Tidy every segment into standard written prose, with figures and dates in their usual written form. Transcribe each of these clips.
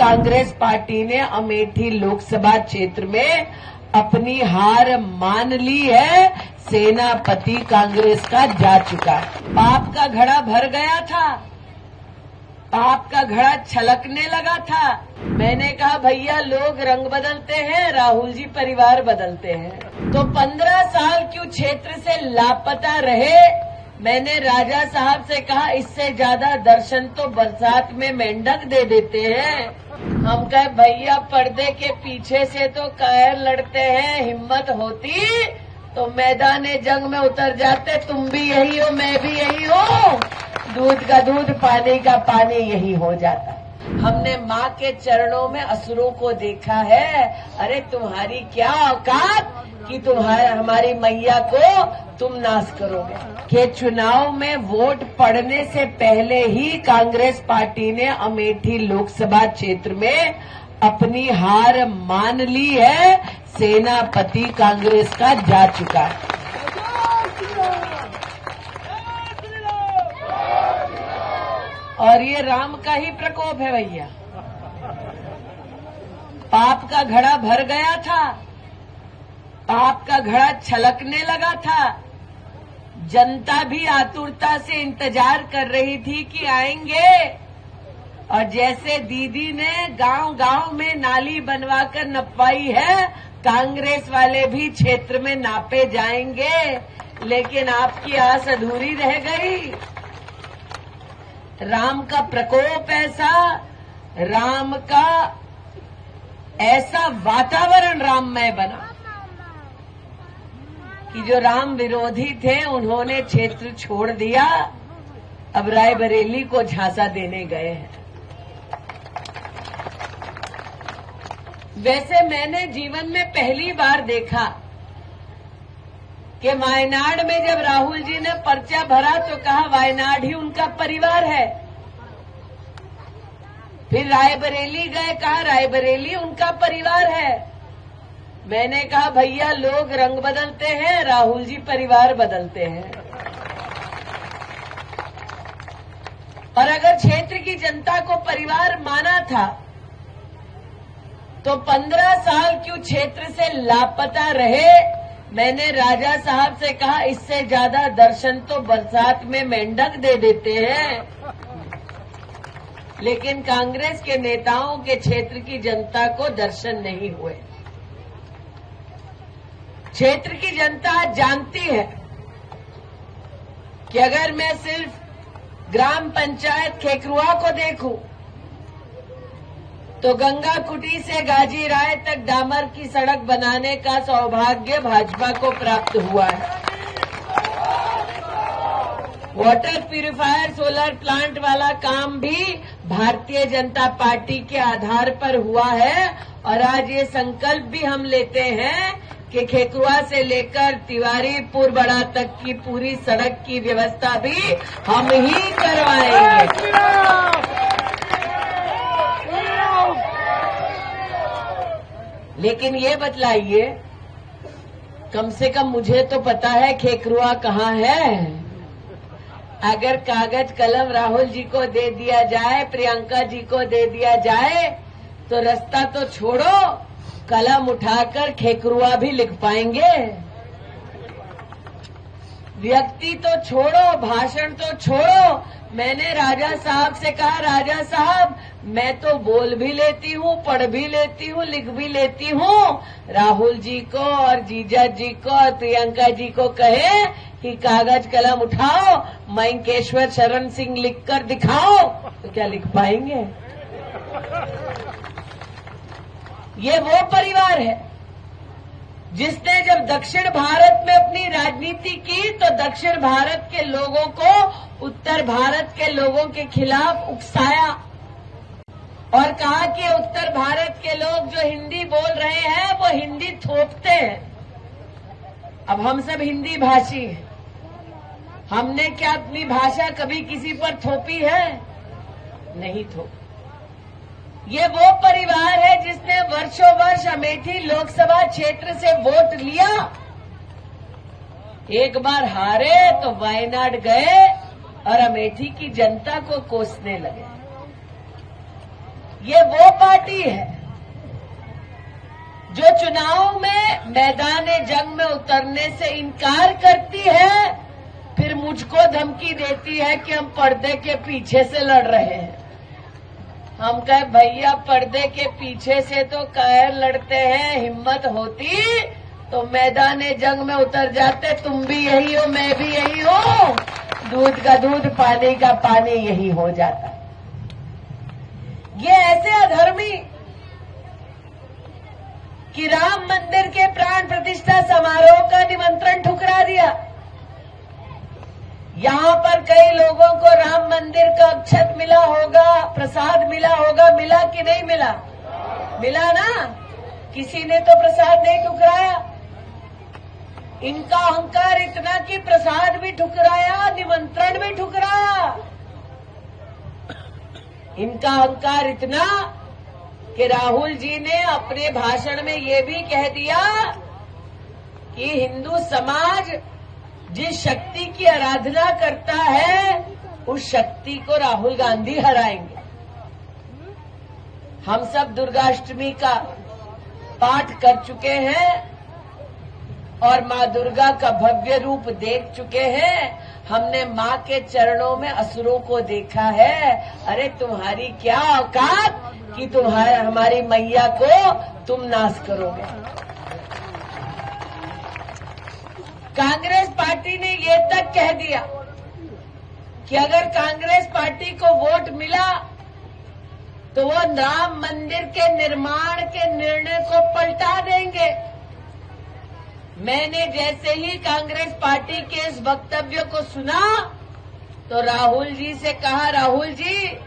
Congress party ने अमेठी लोकसभा क्षेत्र में अपनी हार मान ली है। सेनापति कांग्रेस का जा चुका है। पाप का घड़ा भर गया था, पाप का घड़ा छलकने लगा था। मैंने कहा भैया लोग रंग बदलते हैं, राहुल जी परिवार बदलते हैं। तो 15 साल क्यों क्षेत्र से लापता रहे। मैंने राजा साहब से कहा इससे ज्यादा दर्शन तो बरसात में मेंढक दे देते हैं। हम कहे भैया पर्दे के पीछे से तो कायर लड़ते हैं, हिम्मत होती तो मैदान जंग में उतर जाते। तुम भी यही हो, मैं भी यही हूँ, दूध का दूध पानी का पानी यही हो जाता। हमने माँ के चरणों में असुरों को देखा है। अरे तुम्हारी क्या औकात कि हमारी मैया को तुम नाश करोगे। के चुनाव में वोट पड़ने से पहले ही कांग्रेस पार्टी ने अमेठी लोकसभा क्षेत्र में अपनी हार मान ली है। सेनापति कांग्रेस का जा चुका है। और ये राम का ही प्रकोप है भैया। पाप का घड़ा भर गया था, पाप का घड़ा छलकने लगा था। जनता भी आतुरता से इंतजार कर रही थी कि आएंगे। और जैसे दीदी ने गांव-गांव में नाली बनवाकर नपवाई है, कांग्रेस वाले भी क्षेत्र में नापे जाएंगे। लेकिन आपकी आस अधूरी रह गई। राम का प्रकोप ऐसा, राम का ऐसा वातावरण राममय बना कि जो राम विरोधी थे उन्होंने क्षेत्र छोड़ दिया। अब रायबरेली को झांसा देने गए हैं। वैसे मैंने जीवन में पहली बार देखा कि वायनाड में जब राहुल जी ने पर्चा भरा तो कहा वायनाड ही उनका परिवार है। फिर रायबरेली गए, कहा रायबरेली उनका परिवार है। मैंने कहा भैया लोग रंग बदलते हैं, राहुल जी परिवार बदलते हैं। और अगर क्षेत्र की जनता को परिवार माना था तो 15 साल क्यों क्षेत्र से लापता रहे। मैंने राजा साहब से कहा इससे ज्यादा दर्शन तो बरसात में मेंढक दे देते हैं। लेकिन कांग्रेस के नेताओं के क्षेत्र की जनता को दर्शन नहीं हुए। क्षेत्र की जनता जानती है कि अगर मैं सिर्फ ग्राम पंचायत खेकरुआ को देखूं तो गंगा कुटी से गाजी राय तक डामर की सड़क बनाने का सौभाग्य भाजपा को प्राप्त हुआ है। वाटर प्यूरिफायर सोलर प्लांट वाला काम भी भारतीय जनता पार्टी के आधार पर हुआ है। और आज ये संकल्प भी हम लेते हैं कि खेकरुआ से लेकर तिवारीपुर बड़ा तक की पूरी सड़क की व्यवस्था भी हम ही करवाएंगे। लेकिन ये बतलाइए, कम से कम मुझे तो पता है खेकरुआ कहाँ है। अगर कागज कलम राहुल जी को दे दिया जाए, प्रियंका जी को दे दिया जाए तो रास्ता तो छोड़ो, कलम उठाकर खेकरुआ भी लिख पाएंगे। व्यक्ति तो छोड़ो, भाषण तो छोड़ो। मैंने राजा साहब से कहा राजा साहब मैं तो बोल भी लेती हूँ, पढ़ भी लेती हूँ, लिख भी लेती हूँ। राहुल जी को और जीजा जी को और प्रियंका जी को कहे कि कागज कलम उठाओ, मयंकेश्वर शरण सिंह लिखकर दिखाओ, तो क्या लिख पाएंगे। ये वो परिवार है जिसने जब दक्षिण भारत में अपनी राजनीति की तो दक्षिण भारत के लोगों को उत्तर भारत के लोगों के खिलाफ उकसाया और कहा कि उत्तर भारत के लोग जो हिंदी बोल रहे हैं वो हिंदी थोपते हैं। अब हम सब हिंदी भाषी हैं, हमने क्या अपनी भाषा कभी किसी पर थोपी है? नहीं थोपी। ये वो परिवार है जिसने वर्षों वर्ष अमेठी लोकसभा क्षेत्र से वोट लिया। एक बार हारे तो वायनाड गए और अमेठी की जनता को कोसने लगे। ये वो पार्टी है जो चुनाव में मैदान जंग में उतरने से इनकार करती है, फिर मुझको धमकी देती है कि हम पर्दे के पीछे से लड़ रहे हैं। हम कहे भैया पर्दे के पीछे से तो कायर लड़ते हैं, हिम्मत होती तो मैदान जंग में उतर जाते। तुम भी यही हो, मैं भी यही हूँ, दूध का दूध पानी का पानी यही हो जाता। ये ऐसे अधर्मी कि राम मंदिर के प्राण प्रतिष्ठा समारोह का निमंत्रण ठुकरा दिया। यहाँ पर कई लोगों को राम मंदिर का अक्षत मिला होगा, प्रसाद मिला होगा, मिला कि नहीं मिला? मिला ना? किसी ने तो प्रसाद नहीं ठुकराया। इनका अहंकार इतना कि प्रसाद भी ठुकराया, निमंत्रण भी ठुकराया। इनका अहंकार इतना कि राहुल जी ने अपने भाषण में ये भी कह दिया कि हिंदू समाज जिस शक्ति की आराधना करता है उस शक्ति को राहुल गांधी हराएंगे। हम सब दुर्गाष्टमी का पाठ कर चुके हैं और मां दुर्गा का भव्य रूप देख चुके हैं। हमने मां के चरणों में असुरों को देखा है। अरे तुम्हारी क्या औकात कि हमारी मैया को तुम नाश करोगे। कांग्रेस पार्टी ने ये तक कह दिया कि अगर कांग्रेस पार्टी को वोट मिला तो वो राम मंदिर के निर्माण के निर्णय को पलटा देंगे। मैंने जैसे ही कांग्रेस पार्टी के इस वक्तव्य को सुना तो राहुल जी से कहा, राहुल जी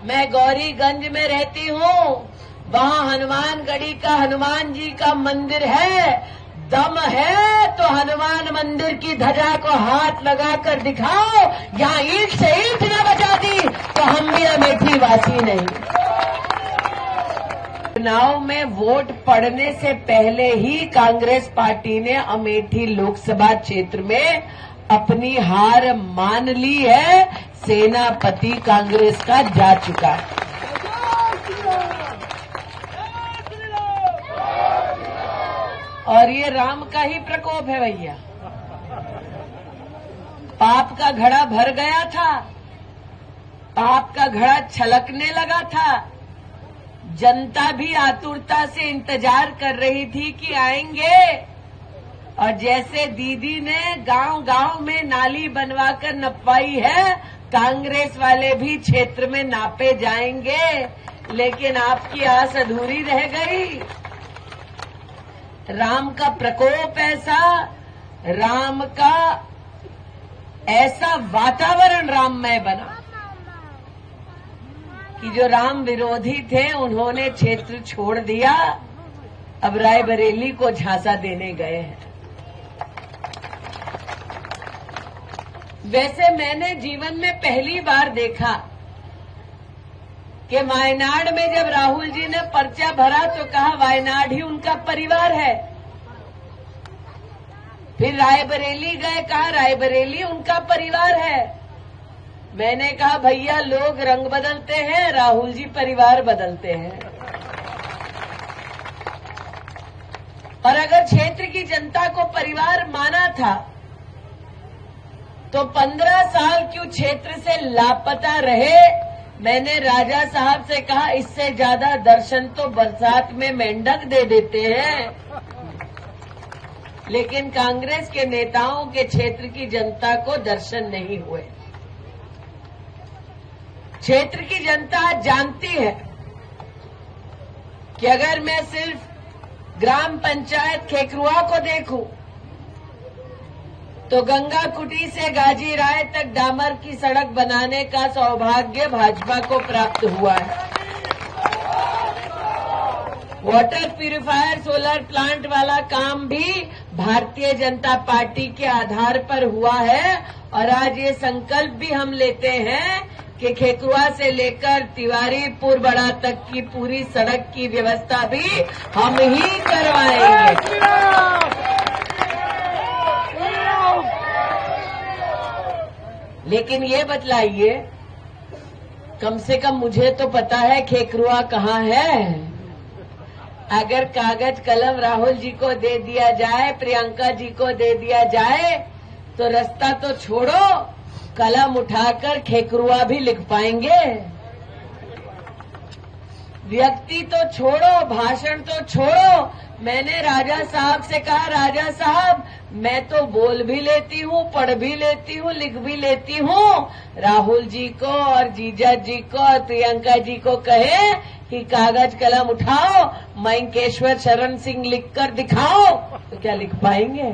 मैं गौरीगंज में रहती हूँ, वहाँ हनुमानगढ़ी का हनुमान जी का मंदिर है, दम है तो हनुमान मंदिर की ध्वजा को हाथ लगाकर दिखाओ। यहाँ ईंट से ईंट न बचा दी तो हम भी अमेठी वासी नहीं। चुनाव में वोट पड़ने से पहले ही कांग्रेस पार्टी ने अमेठी लोकसभा क्षेत्र में अपनी हार मान ली है। सेनापति कांग्रेस का जा चुका है। और ये राम का ही प्रकोप है भैया। पाप का घड़ा भर गया था, पाप का घड़ा छलकने लगा था। जनता भी आतुरता से इंतजार कर रही थी कि आएंगे। और जैसे दीदी ने गांव-गांव में नाली बनवाकर नपवाई है, कांग्रेस वाले भी क्षेत्र में नापे जाएंगे। लेकिन आपकी आस अधूरी रह गई। राम का प्रकोप ऐसा, राम का ऐसा वातावरण राममय बना कि जो राम विरोधी थे उन्होंने क्षेत्र छोड़ दिया। अब रायबरेली को झांसा देने गए हैं। वैसे मैंने जीवन में पहली बार देखा कि वायनाड में जब राहुल जी ने पर्चा भरा तो कहा वायनाड ही उनका परिवार है। फिर रायबरेली गए, कहा रायबरेली उनका परिवार है। मैंने कहा भैया लोग रंग बदलते हैं, राहुल जी परिवार बदलते हैं। और अगर क्षेत्र की जनता को परिवार माना था तो 15 साल क्यों क्षेत्र से लापता रहे। मैंने राजा साहब से कहा इससे ज्यादा दर्शन तो बरसात में मेंढक दे देते हैं। लेकिन कांग्रेस के नेताओं के क्षेत्र की जनता को दर्शन नहीं हुए। क्षेत्र की जनता जानती है कि अगर मैं सिर्फ ग्राम पंचायत खेकरुआ को देखूं तो गंगा कुटी से गाजी राय तक डामर की सड़क बनाने का सौभाग्य भाजपा को प्राप्त हुआ है। वाटर प्यूरिफायर सोलर प्लांट वाला काम भी भारतीय जनता पार्टी के आधार पर हुआ है। और आज ये संकल्प भी हम लेते हैं कि खेकुआ से लेकर तिवारीपुर बड़ा तक की पूरी सड़क की व्यवस्था भी हम ही करवाएंगे। लेकिन ये बतलाइए कम से कम मुझे तो पता है खेकरुआ कहाँ है। अगर कागज कलम राहुल जी को दे दिया जाए, प्रियंका जी को दे दिया जाए, तो रास्ता तो छोड़ो, कलम उठाकर खेकरुआ भी लिख पाएंगे। व्यक्ति तो छोड़ो, भाषण तो छोड़ो। मैंने राजा साहब से कहा, राजा साहब मैं तो बोल भी लेती हूँ, पढ़ भी लेती हूँ, लिख भी लेती हूँ। राहुल जी को और जीजा जी को और प्रियंका जी को कहे कि कागज कलम उठाओ, मयंकेश्वर शरण सिंह लिखकर दिखाओ, तो क्या लिख पाएंगे?